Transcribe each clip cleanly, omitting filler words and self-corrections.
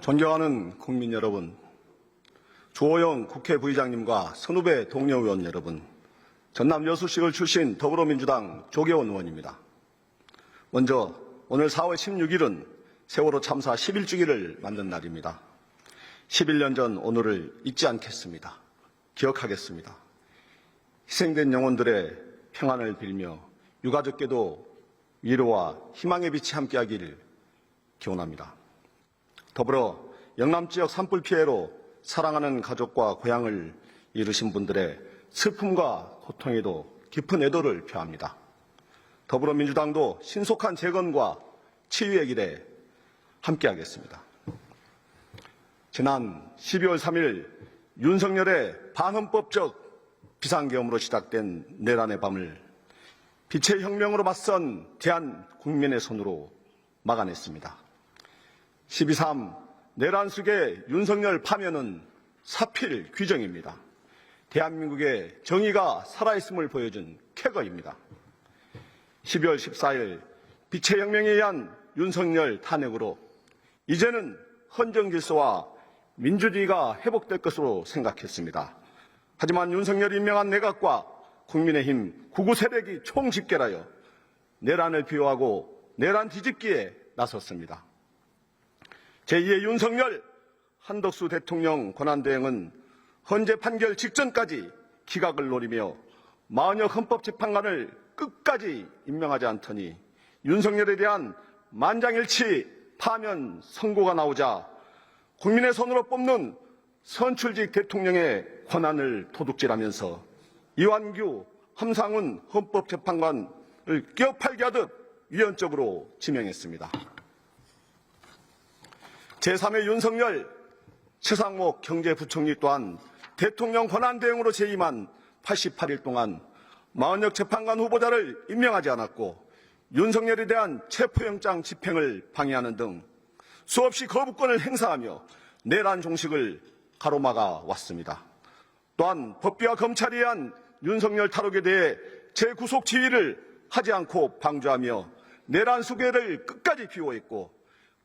존경하는 국민 여러분, 주호영 국회 부의장님과 선후배 동료 의원 여러분, 전남 여수시을 출신 더불어민주당 조계원 의원입니다. 먼저 오늘 4월 16일은 세월호 참사 11주기를 만든 날입니다. 11년 전 오늘을 잊지 않겠습니다. 기억하겠습니다. 희생된 영혼들의 평안을 빌며 유가족께도 위로와 희망의 빛이 함께하기를 기원합니다. 더불어 영남 지역 산불 피해로 사랑하는 가족과 고향을 잃으신 분들의 슬픔과 고통에도 깊은 애도를 표합니다. 더불어민주당도 신속한 재건과 치유의 길에 함께하겠습니다. 지난 12월 3일 윤석열의 반헌법적 비상계엄으로 시작된 내란의 밤을 빛의 혁명으로 맞선 대한국민의 손으로 막아냈습니다. 12.3 내란 속의 윤석열 파면은 사필 규정입니다. 대한민국의 정의가 살아있음을 보여준 쾌거입니다. 12월 14일 빛의 혁명에 의한 윤석열 탄핵으로 이제는 헌정질서와 민주주의가 회복될 것으로 생각했습니다. 하지만 윤석열이 임명한 내각과 국민의힘 구구 세력이 총집결하여 내란을 비호하고 내란 뒤집기에 나섰습니다. 제2의 윤석열 한덕수 대통령 권한대행은 헌재 판결 직전까지 기각을 노리며 마흔여 헌법재판관을 끝까지 임명하지 않더니 윤석열에 대한 만장일치 파면 선고가 나오자 국민의 손으로 뽑는 선출직 대통령의 권한을 도둑질하면서 이완규, 함상훈 헌법재판관을 껴팔게 하듯 위헌적으로 지명했습니다. 제3의 윤석열 최상목 경제부총리 또한 대통령 권한대행으로 재임한 88일 동안 40여 재판관 후보자를 임명하지 않았고 윤석열에 대한 체포영장 집행을 방해하는 등 수없이 거부권을 행사하며 내란 종식을 가로막아 왔습니다. 또한 법비와 검찰에 의한 윤석열 탈옥에 대해 재구속 지휘를 하지 않고 방조하며 내란 수괴를 끝까지 비호했고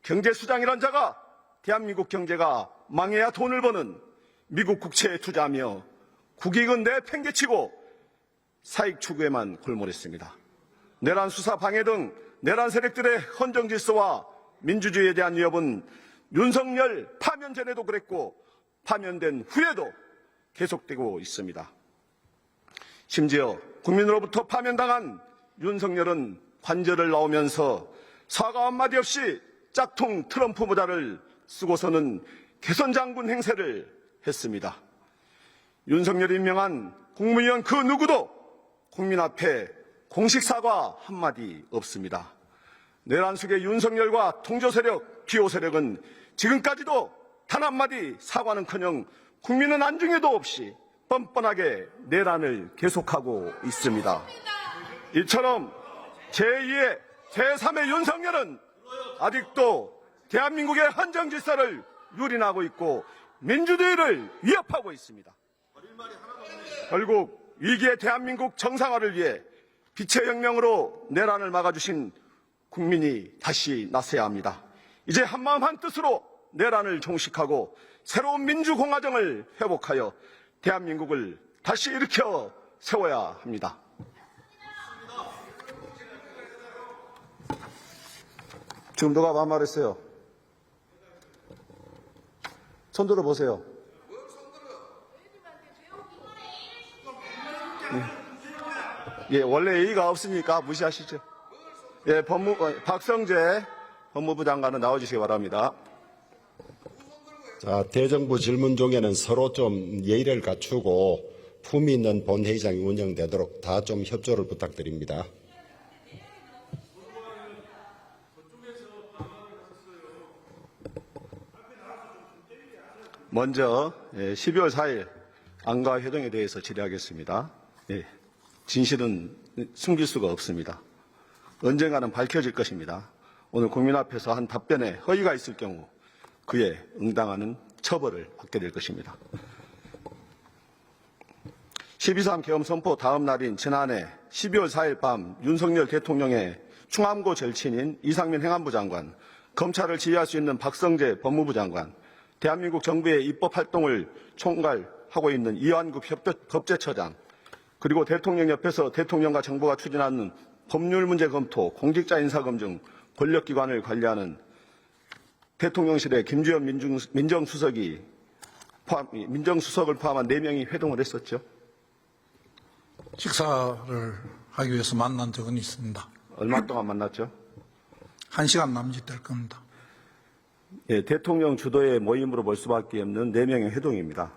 경제수장이란 자가 대한민국 경제가 망해야 돈을 버는 미국 국채에 투자하며 국익은 내팽개치고 사익 추구에만 골몰했습니다. 내란 수사 방해 등 내란 세력들의 헌정 질서와 민주주의에 대한 위협은 윤석열 파면 전에도 그랬고 파면된 후에도 계속되고 있습니다. 심지어 국민으로부터 파면당한 윤석열은 관절을 넣으면서 사과 한마디 없이 짝퉁 트럼프 모자를 쓰고서는 개선장군 행세를 했습니다. 윤석열이 임명한 국무위원 그 누구도 국민 앞에 공식 사과 한마디 없습니다. 내란 속의 윤석열과 통조세력, 기호세력은 지금까지도 단 한마디 사과는커녕 국민은 안중에도 없이 뻔뻔하게 내란을 계속하고 있습니다. 이처럼 제2의 제3의 윤석열은 아직도 대한민국의 헌정질서를 유린하고 있고 민주주의를 위협하고 있습니다. 결국 위기의 대한민국 정상화를 위해 빛의 혁명으로 내란을 막아주신 국민이 다시 나서야 합니다. 이제 한마음 한뜻으로 내란을 종식하고 새로운 민주공화정을 회복하여 대한민국을 다시 일으켜 세워야 합니다. 지금 누가 반말했어요? 손 들어보세요. 예, 원래 예의가 없으니까 무시하시죠. 예, 박성재 법무부 장관은 나와주시기 바랍니다. 자, 대정부 질문 중에는 서로 좀 예의를 갖추고 품위 있는 본회의장이 운영되도록 다 좀 협조를 부탁드립니다. 먼저 12월 4일 안가 회동에 대해서 질의하겠습니다. 진실은 숨길 수가 없습니다. 언젠가는 밝혀질 것입니다. 오늘 국민 앞에서 한 답변에 허위가 있을 경우 그에 응당하는 처벌을 받게 될 것입니다. 12.3 계엄 선포 다음 날인 지난해 12월 4일 밤 윤석열 대통령의 충암고 절친인 이상민 행안부 장관 검찰을 지휘할 수 있는 박성재 법무부 장관, 대한민국 정부의 입법 활동을 총괄하고 있는 이완구 법제처장, 그리고 대통령 옆에서 대통령과 정부가 추진하는 법률 문제 검토, 공직자 인사 검증, 권력기관을 관리하는 대통령실의 김주현 민정수석을 포함한 4명이 회동을 했었죠. 식사를 하기 위해서 만난 적은 있습니다. 얼마 동안 만났죠? 1시간 남짓 될 겁니다. 예, 대통령 주도의 모임으로 볼 수밖에 없는 4명의 회동입니다.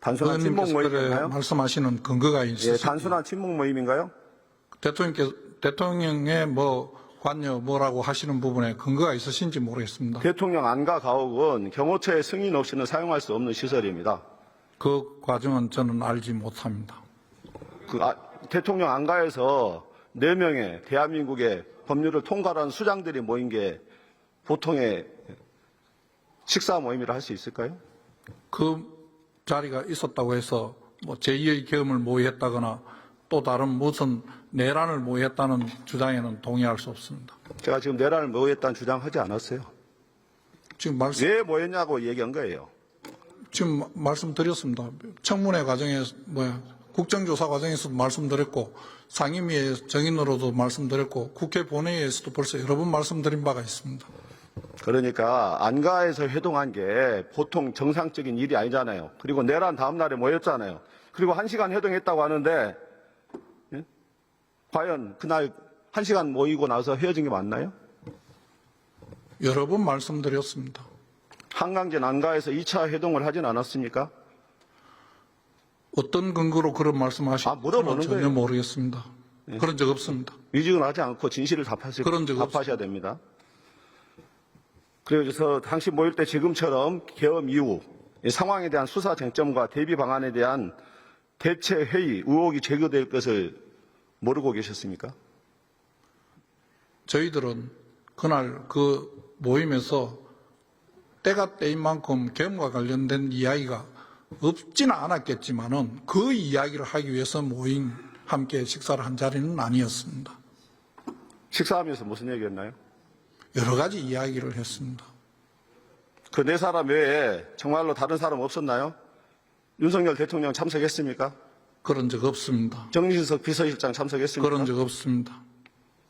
단순한 친목 의원님께서 모임인가요? 말씀하시는 근거가 예, 있으시죠? 단순한 친목 모임인가요? 대통령의 관여 뭐라고 하시는 부분에 근거가 있으신지 모르겠습니다. 대통령 안가 가옥은 경호처의 승인 없이는 사용할 수 없는 시설입니다. 그 과정은 저는 알지 못합니다. 대통령 안가에서 4명의 대한민국의 법률을 통과하는 수장들이 모인 게 보통의 식사 모임이라 할 수 있을까요? 그 자리가 있었다고 해서 제2의 계엄을 모의했다거나 또 다른 무슨 내란을 모의했다는 주장에는 동의할 수 없습니다. 제가 지금 내란을 모의했다는 주장하지 않았어요. 지금 왜 모였냐고 얘기한 거예요. 지금 말씀드렸습니다. 청문회 과정에 국정조사 과정에서도 말씀드렸고 상임위의 정인으로도 말씀드렸고 국회 본회의에서도 벌써 여러 번 말씀드린 바가 있습니다. 그러니까 안가에서 회동한 게 보통 정상적인 일이 아니잖아요. 그리고 내란 다음 날에 모였잖아요. 그리고 1시간 회동했다고 하는데 예? 과연 그날 1시간 모이고 나서 헤어진 게 맞나요? 여러 번 말씀드렸습니다. 한강진 안가에서 2차 회동을 하진 않았습니까? 어떤 근거로 그런 말씀하시는지 물어보는 전혀 거예요. 모르겠습니다. 그런 적 없습니다. 위증하지 않고 진실을 그런 적 답하셔야 됩니다. 그래서 당시 모일 때 지금처럼 계엄 이후 이 상황에 대한 수사 쟁점과 대비 방안에 대한 대체 회의 의혹이 제기될 것을 모르고 계셨습니까? 저희들은 그날 그 모임에서 때가 때인 만큼 계엄과 관련된 이야기가 없지는 않았겠지만은 그 이야기를 하기 위해서 모임 함께 식사를 한 자리는 아니었습니다. 식사하면서 무슨 얘기였나요? 여러 가지 이야기를 했습니다. 그 4사람 외에 정말로 다른 사람 없었나요? 윤석열 대통령 참석했습니까? 그런 적 없습니다. 정진석 비서실장 참석했습니까? 그런 적 없습니다.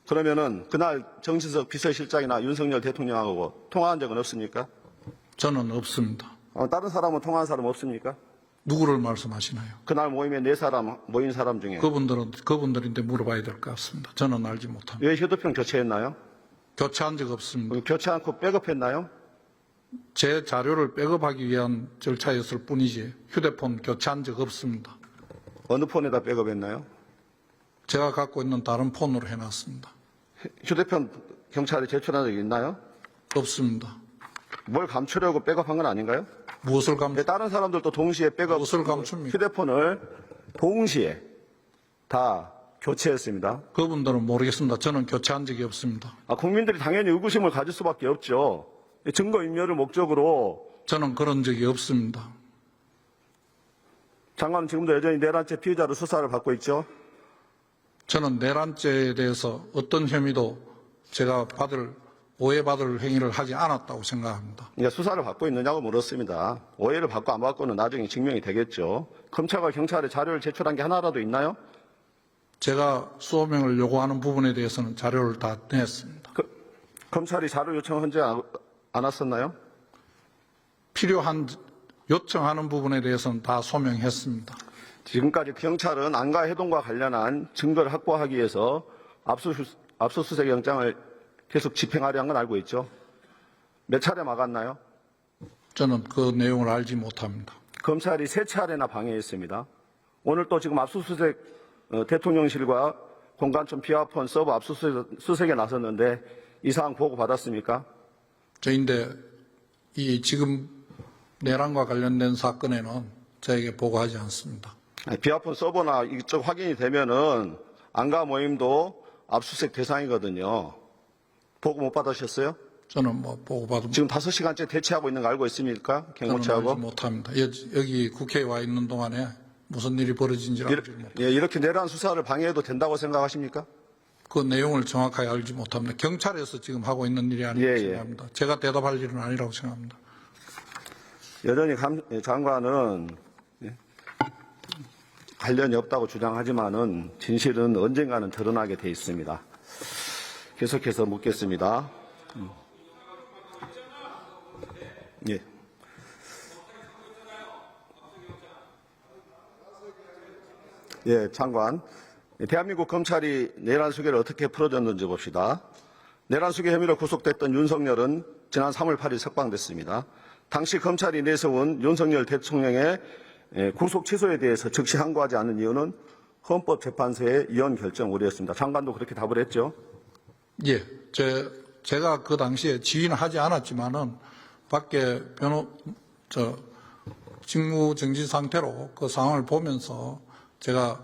그러면은 그날 정진석 비서실장이나 윤석열 대통령하고 통화한 적은 없습니까? 저는 없습니다. 다른 사람은 통화한 사람 없습니까? 누구를 말씀하시나요? 그날 모임에 4사람 모인 사람 중에 그분들인데 물어봐야 될 것 같습니다. 저는 알지 못합니다. 왜 휴대폰 교체했나요? 교체한 적 없습니다. 교체 않고 백업했나요? 제 자료를 백업하기 위한 절차였을 뿐이지 휴대폰 교체한 적 없습니다. 어느 폰에다 백업했나요? 제가 갖고 있는 다른 폰으로 해놨습니다. 휴대폰 경찰에 제출한 적이 있나요? 없습니다. 뭘 감추려고 백업한 건 아닌가요? 무엇을 다른 사람들도 동시에 백업 무엇을 감춥니까? 휴대폰을 동시에 다 교체했습니다. 그분들은 모르겠습니다. 저는 교체한 적이 없습니다. 국민들이 당연히 의구심을 가질 수밖에 없죠. 증거인멸을 목적으로 저는 그런 적이 없습니다. 장관은 지금도 여전히 내란죄 피의자로 수사를 받고 있죠. 저는 내란죄에 대해서 어떤 혐의도 제가 오해받을 행위를 하지 않았다고 생각합니다. 그러니까 수사를 받고 있느냐고 물었습니다. 오해를 받고 안 받고는 나중에 증명이 되겠죠. 검찰과 경찰에 자료를 제출한 게 하나라도 있나요? 제가 소명을 요구하는 부분에 대해서는 자료를 다 냈습니다. 검찰이 자료 요청하지 않았었나요? 필요한 요청하는 부분에 대해서는 다 소명했습니다. 지금까지 경찰은 안가 해동과 관련한 증거를 확보하기 위해서 압수수색 영장을 계속 집행하려 한 건 알고 있죠. 몇 차례 막았나요? 저는 그 내용을 알지 못합니다. 검찰이 3차례나 방해했습니다. 오늘 또 지금 압수수색 대통령실과 공관청 비화폰 서버 압수수색에 나섰는데 이 사항 보고 받았습니까? 저인데 이 지금 내란과 관련된 사건에는 저에게 보고하지 않습니다. 비화폰 서버나 이쪽 확인이 되면은 안가 모임도 압수수색 대상이거든요. 보고 못 받으셨어요? 저는 보고받은 지금 5시간째 대치하고 있는 거 알고 있습니까? 저는 경호처하고. 알지 못합니다. 여기 국회에 와 있는 동안에 무슨 일이 벌어진지 알지 못합니다. 이렇게 내란 수사를 방해해도 된다고 생각하십니까? 그 내용을 정확하게 알지 못합니다. 경찰에서 지금 하고 있는 일이 아니라고 예, 예. 생각합니다. 제가 대답할 일은 아니라고 생각합니다. 여전히 장관은 관련이 없다고 주장하지만은 진실은 언젠가는 드러나게 돼 있습니다. 계속해서 묻겠습니다. 예. 예, 장관. 대한민국 검찰이 내란 수계를 어떻게 풀어줬는지 봅시다. 내란 수계 혐의로 구속됐던 윤석열은 지난 3월 8일 석방됐습니다. 당시 검찰이 내세운 윤석열 대통령의 구속 취소에 대해서 즉시 항고하지 않은 이유는 헌법재판소의 이원 결정 오류였습니다. 장관도 그렇게 답을 했죠. 예, 제가 그 당시에 지휘는 하지 않았지만은 밖에 직무 정지 상태로 그 상황을 보면서 제가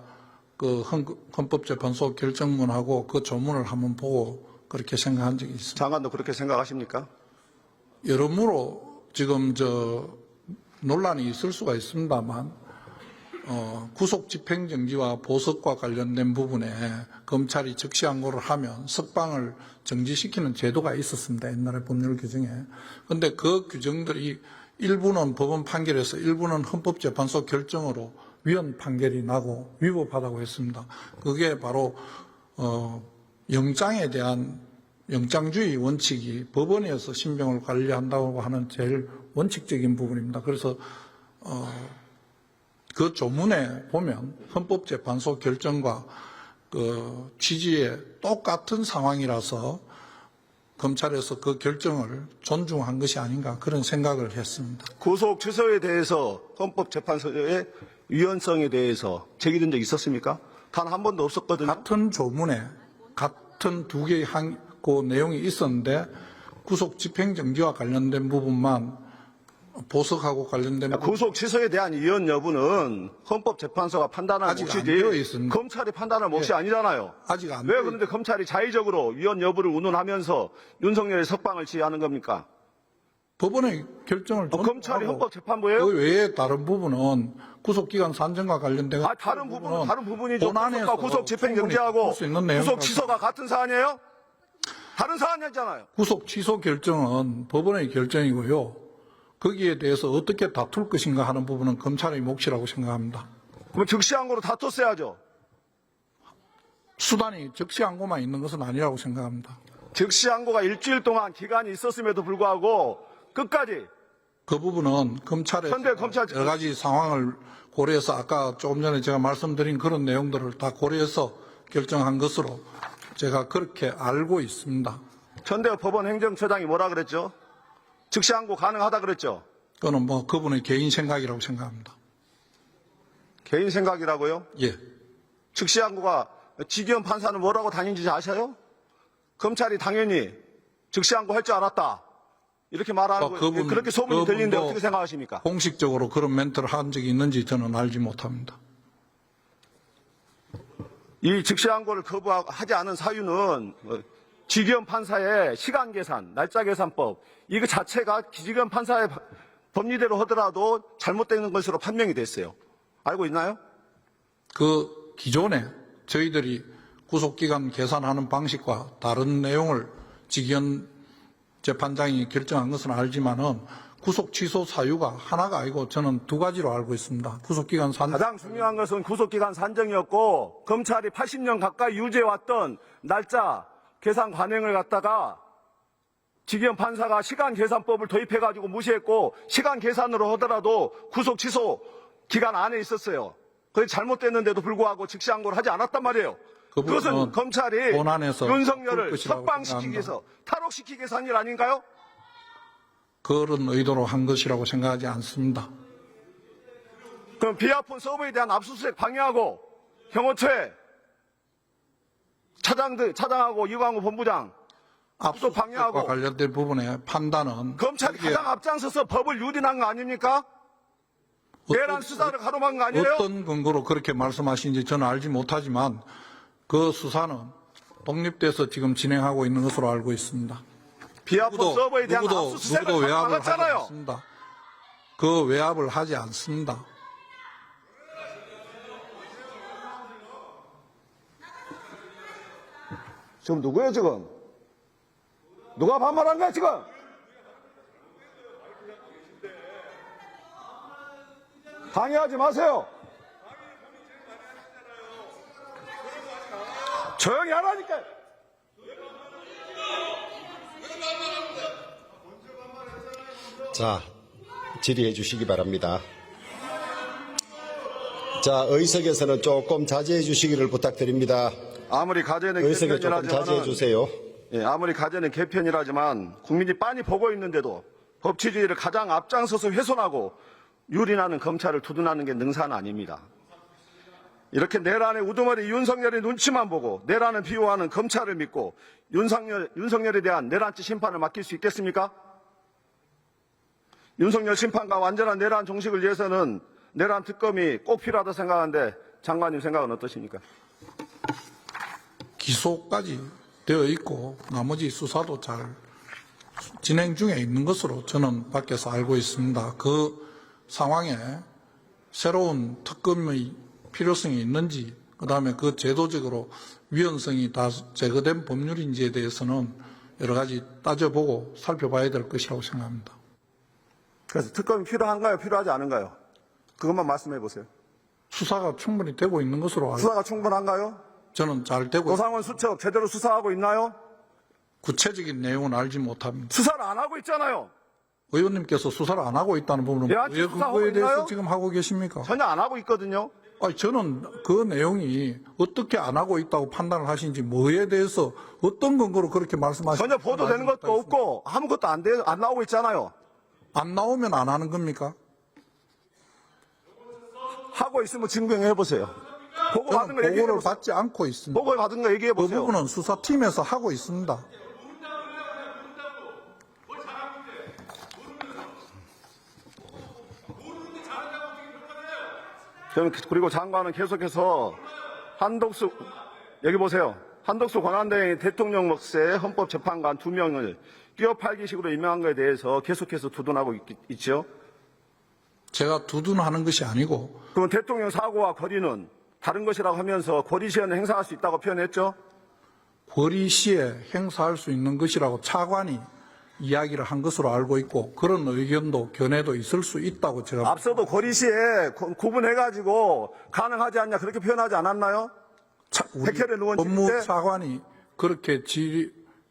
그 헌법재판소 결정문하고 그 조문을 한번 보고 그렇게 생각한 적이 있습니다. 장관도 그렇게 생각하십니까? 여러모로 지금 논란이 있을 수가 있습니다만 구속 집행정지와 보석과 관련된 부분에 검찰이 즉시 항고를 하면 석방을 정지시키는 제도가 있었습니다. 옛날에 법률 규정에. 그런데 그 규정들이 일부는 법원 판결에서 일부는 헌법재판소 결정으로 위헌 판결이 나고 위법하다고 했습니다. 그게 바로 영장에 대한 영장주의 원칙이 법원에서 신병을 관리한다고 하는 제일 원칙적인 부분입니다. 그래서 그 조문에 보면 헌법재판소 결정과 그 취지에 똑같은 상황이라서 검찰에서 그 결정을 존중한 것이 아닌가 그런 생각을 했습니다. 구속 취소에 대해서 헌법재판소의 위헌성에 대해서 제기된 적 있었습니까? 단 한 번도 없었거든요. 같은 조문에 같은 두 개의 그 내용이 있었는데 구속 집행정지와 관련된 부분만 보석하고 관련된 부분 구속 취소에 대한 위헌 여부는 헌법재판소가 판단할 아직 안 되어 몫이지 있습니다. 검찰이 판단할 몫이 아니잖아요. 아직 안 왜 되어 그런데 검찰이 자의적으로 위헌 여부를 운운하면서 윤석열의 석방을 지휘하는 겁니까? 법원의 결정을 검찰이 존중하고 헌법재판부예요? 그 외에 다른 부분은 구속기간 산정과 관련된 다른 부분은 다른 부분이죠. 본안에서 구속 집행정지하고 수 있는 내용 구속 취소가 같은 사안이에요? 다른 사안이잖아요. 구속 취소 결정은 법원의 결정이고요. 거기에 대해서 어떻게 다툴 것인가 하는 부분은 검찰의 몫이라고 생각합니다. 그럼 즉시항고로 다퉜어야죠. 수단이 즉시항고만 있는 것은 아니라고 생각합니다. 즉시항고가 일주일 동안 기간이 있었음에도 불구하고 끝까지 그 부분은 검찰에서 현대 검찰 여러 가지 상황을 고려해서 아까 조금 전에 제가 말씀드린 그런 내용들을 다 고려해서 결정한 것으로 제가 그렇게 알고 있습니다. 전대협 법원 행정처장이 뭐라 그랬죠? 즉시항고 가능하다 그랬죠? 그거는 뭐 그분의 개인 생각이라고 생각합니다. 개인 생각이라고요? 예. 즉시항고가 지기현 판사는 뭐라고 다닌지 아셔요? 검찰이 당연히 즉시항고 할 줄 알았다. 이렇게 말하는 거 그렇게 소문이 들리는데 어떻게 생각하십니까? 공식적으로 그런 멘트를 한 적이 있는지 저는 알지 못합니다. 이 즉시항고를 거부하지 않은 사유는 지기현 판사의 시간 계산, 날짜 계산법 이거 자체가 지기현 판사의 법리대로 하더라도 잘못되는 것으로 판명이 됐어요. 알고 있나요? 그 기존에 저희들이 구속기간 계산하는 방식과 다른 내용을 지기현 재판장이 결정한 것은 알지만은 구속 취소 사유가 하나가 아니고 저는 두 가지로 알고 있습니다. 구속기간 가장 중요한 것은 구속기간 산정이었고 검찰이 80년 가까이 유지해왔던 날짜 계산 관행을 갖다가 지기현 판사가 시간 계산법을 도입해가지고 무시했고 시간 계산으로 하더라도 구속 취소 기간 안에 있었어요. 그게 잘못됐는데도 불구하고 즉시항고를 하지 않았단 말이에요. 그것은 검찰이 윤석열을 석방시키기 위해서 탈옥시키기 위해서 한 일 아닌가요? 그런 의도로 한 것이라고 생각하지 않습니다. 그럼 비아폰 서버에 대한 압수수색 방해하고 경호처에 차장하고 이광호 본부장 압수 방해하고 관련된 부분의 판단은 검찰이 가장 앞장서서 법을 유린한 거 아닙니까? 내란 수사를 가로막은 거 아니에요? 어떤 근거로 그렇게 말씀하시는지 저는 알지 못하지만 그 수사는 독립돼서 지금 진행하고 있는 것으로 알고 있습니다. 비아폰 서버에 대한 누구도 압수수색을 외압을 하지 막았잖아요. 않습니다. 그 외압을 하지 않습니다. 지금 누구예요, 지금? 누가 반말한 거야, 지금? 방해하지 마세요. 조용히 하라니까. 자, 질의해 주시기 바랍니다. 자, 의석에서는 조금 자제해 주시기를 부탁드립니다. 아무리 가제는 의석에 조금 자제해 개편이라지만, 주세요. 예, 아무리 가제는 개편이라지만 국민이 빤히 보고 있는데도 법치주의를 가장 앞장서서 훼손하고 유린하는 검찰을 두둔하는 게 능사는 아닙니다. 이렇게 내란의 우두머리 윤석열의 눈치만 보고 내란을 비호하는 검찰을 믿고 윤석열에 대한 내란죄 심판을 맡길 수 있겠습니까? 윤석열 심판과 완전한 내란 종식을 위해서는 내란 특검이 꼭 필요하다 생각하는데 장관님 생각은 어떠십니까? 기소까지 되어 있고 나머지 수사도 잘 진행 중에 있는 것으로 저는 밖에서 알고 있습니다. 그 상황에 새로운 특검의 필요성이 있는지, 그다음에 그 제도적으로 위헌성이 다 제거된 법률인지에 대해서는 여러 가지 따져보고 살펴봐야 될 것이라고 생각합니다. 그래서 특검이 필요한가요? 필요하지 않은가요? 그것만 말씀해 보세요. 수사가 충분히 되고 있는 것으로 알고 수사가 충분한가요? 저는 잘 되고 있습니다. 노상원 수첩 제대로 수사하고 있나요? 구체적인 내용은 알지 못합니다. 수사를 안 하고 있잖아요. 의원님께서 수사를 안 하고 있다는 부분은 내한테 왜 수사하고 그거에 대해서 있나요? 지금 하고 계십니까? 전혀 안 하고 있거든요. 아니, 저는 그 내용이 어떻게 안 하고 있다고 판단을 하신지, 뭐에 대해서 어떤 근거로 그렇게 말씀하시는지 전혀 보도되는 것도 없고 아무것도 안 나오고 있잖아요. 안 나오면 안 하는 겁니까? 하고 있으면 증명해 보세요. 보고 받은 저는 거 얘기해 보고를 보세요. 받지 않고 있습니다. 보고 받은 거 얘기해 그 보세요. 부분은 수사팀에서 하고 있습니다. 그리고 장관은 계속해서 한덕수 여기 보세요. 한덕수 권한대행이 대통령 몫의 헌법재판관 2명을 끼어팔기식으로 임명한 것에 대해서 계속해서 두둔하고 있죠. 제가 두둔하는 것이 아니고 그럼 대통령 사고와 거리는 다른 것이라고 하면서 권리 시현을 행사할 수 있다고 표현했죠. 권리 시에 행사할 수 있는 것이라고 차관이 이야기를 한 것으로 알고 있고, 그런 의견도 견해도 있을 수 있다고 제가 앞서도 권리 시에 구분해가지고 가능하지 않냐 그렇게 표현하지 않았나요? 우리 백혜련 의원 질의 때 법무차관이 그렇게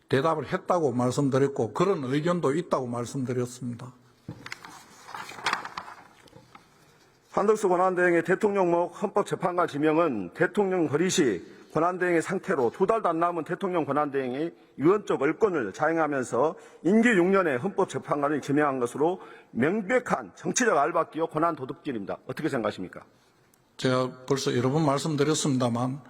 대답을 했다고 말씀드렸고, 그런 의견도 있다고 말씀드렸습니다. 한덕수 권한대행의 대통령목 헌법재판관 지명은 대통령 거리 시 권한대행의 상태로 2달도 안 남은 대통령 권한대행이 유언적 얼권을 자행하면서 임기 6년의 헌법재판관을 지명한 것으로 명백한 정치적 알박기요 권한 도둑질입니다. 어떻게 생각하십니까? 제가 벌써 여러 번 말씀드렸습니다만,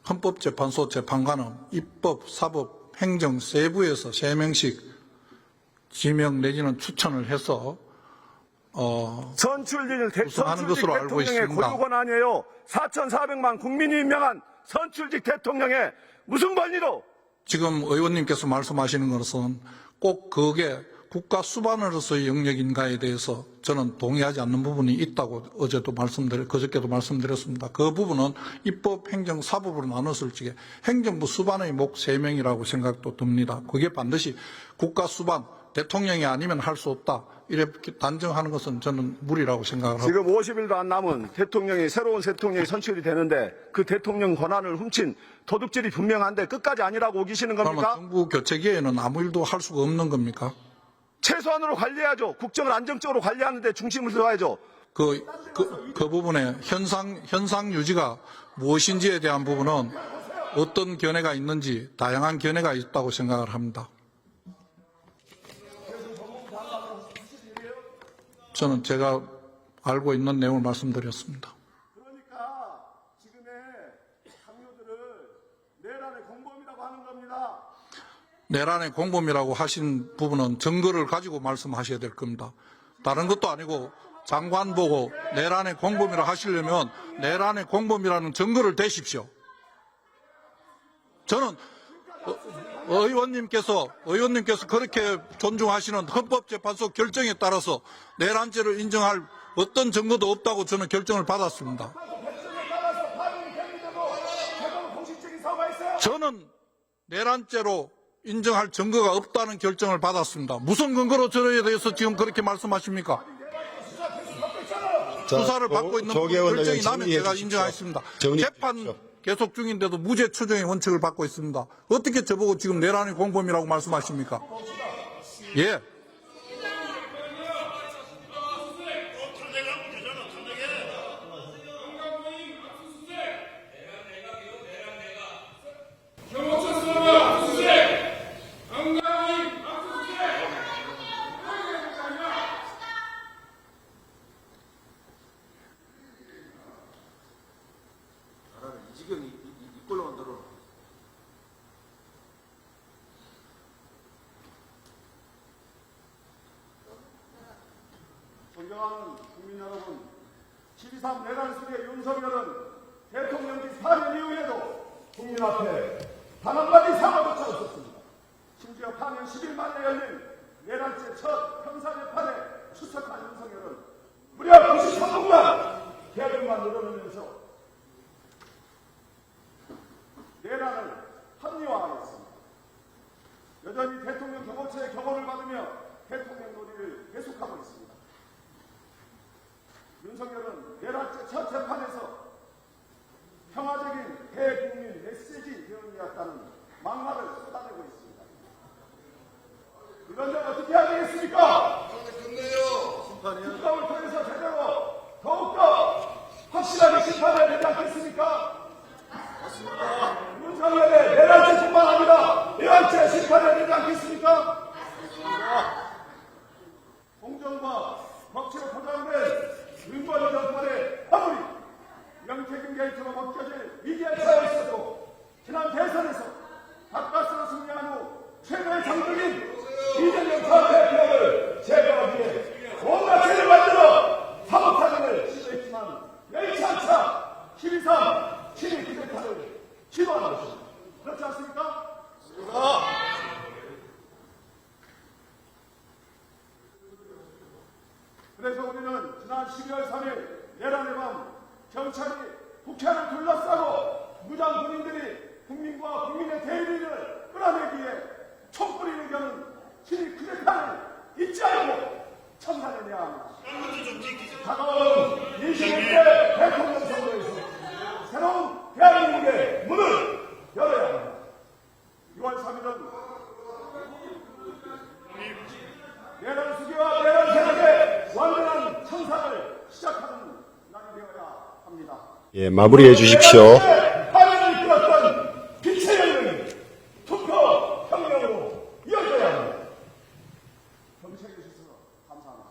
헌법재판소 재판관은 입법, 사법, 행정 세부에서 3명씩 지명 내지는 추천을 해서 선출직 구성하는 것으로 알고 대통령의 있습니다. 고유 권한이에요. 4,400만 국민이 임명한 선출직 대통령의 무슨 권리로? 지금 의원님께서 말씀하시는 것은 꼭 그게 국가 수반으로서의 영역인가에 대해서 저는 동의하지 않는 부분이 있다고 그저께도 말씀드렸습니다. 그 부분은 입법, 행정, 사법으로 나눴을 적에 행정부 수반의 목 3명이라고 생각도 듭니다. 그게 반드시 국가 수반, 대통령이 아니면 할 수 없다, 이렇게 단정하는 것은 저는 무리라고 생각을 하고, 지금 50일도 안 남은 새로운 대통령이 선출이 되는데 그 대통령 권한을 훔친 도둑질이 분명한데 끝까지 아니라고 우기시는 그러면 겁니까? 정부 교체기에는 아무 일도 할 수가 없는 겁니까? 최소한으로 관리해야죠. 국정을 안정적으로 관리하는데 중심을 둬야죠. 그 부분에 현상 유지가 무엇인지에 대한 부분은 어떤 견해가 있는지 다양한 견해가 있다고 생각을 합니다. 저는 제가 알고 있는 내용을 말씀드렸습니다. 그러니까 지금의 강요들을 내란의 공범이라고 하는 겁니다. 내란의 공범이라고 하신 부분은 증거를 가지고 말씀하셔야 될 겁니다. 다른 것도 아니고 장관 보고 내란의 공범이라 하시려면 내란의 공범이라는 증거를 대십시오. 저는 의원님께서 그렇게 존중하시는 헌법재판소 결정에 따라서 내란죄를 인정할 어떤 증거도 없다고 저는 결정을 받았습니다. 저는 내란죄로 인정할 증거가 없다는 결정을 받았습니다. 무슨 근거로 저에 대해서 지금 그렇게 말씀하십니까? 자, 수사를 받고 있는 조계원 결정이 의원 나면 정리해 제가 주십시오. 인정하겠습니다. 정리해 재판 주십시오. 계속 중인데도 무죄 추정의 원칙을 받고 있습니다. 어떻게 저보고 지금 내란이 공범이라고 말씀하십니까? 예. 지금 이꼴로 만들어. 존경하는 국민 여러분, 12.3 내란 속의 윤석열은 대통령직 4년 이후에도 국민 앞에 단 한마디 사과조차 없었습니다. 심지어 파년 10일 만에 열린 내란죄 첫 형사재판에 출석한 윤석열은 무려 93분간 계획만 늘어놓으면서 내란을 합리화하였습니다. 여전히 대통령 경호처의 경호를 받으며 대통령 놀이를 계속하고 있습니다. 윤석열은 내란죄 첫 재판에서 평화적인 대국민 메시지 대응이었다는 막말을 쏟아내고 있습니다. 이런 점 어떻게 해야 되겠습니까? 국감을 통해서 제대로 더욱더 확실하게 심판해야 되지 않겠습니까? 윤석열의 내란죄뿐만 아니라 내란죄 심판해야 되지 않겠습니까? 공정과 법치로 포장된 윤석열 정권의 아무리 명태균 게이트로 벗겨질 위기에 처해 있어도 지난 대선에서 바깥으로 승리한 후 최고의 장벽인 이재명 전 대표를 제거하기 위해 온갖 죄를 만들어 사법타령을 시도했지만 열차차 12.3 신의 기대타를 시도하는 것입니다. 그렇지 않습니까? 그래서 우리는 지난 12월 3일 내란의 밤 경찰이 국회를 둘러싸고 무장 군인들이 국민과 국민의 대리를 끌어내기 위해 총구리를 겨는 신의 쿠데타를 잊지 않고 청산해내야 합니다. 다가오는 21대 대통령 선거에서 새로운 대한민국의 문을 열어야 합니다. 6월 3일은 내란 수기와 내란 세력의 완전한 청산을 시작하는 날이 되어야 합니다. 예, 마무리해 주십시오. 파면을 이끌었던 빛의 열명이 투표 혁명으로 이어져야 합니다. 경청해 주셔서 감사합니다.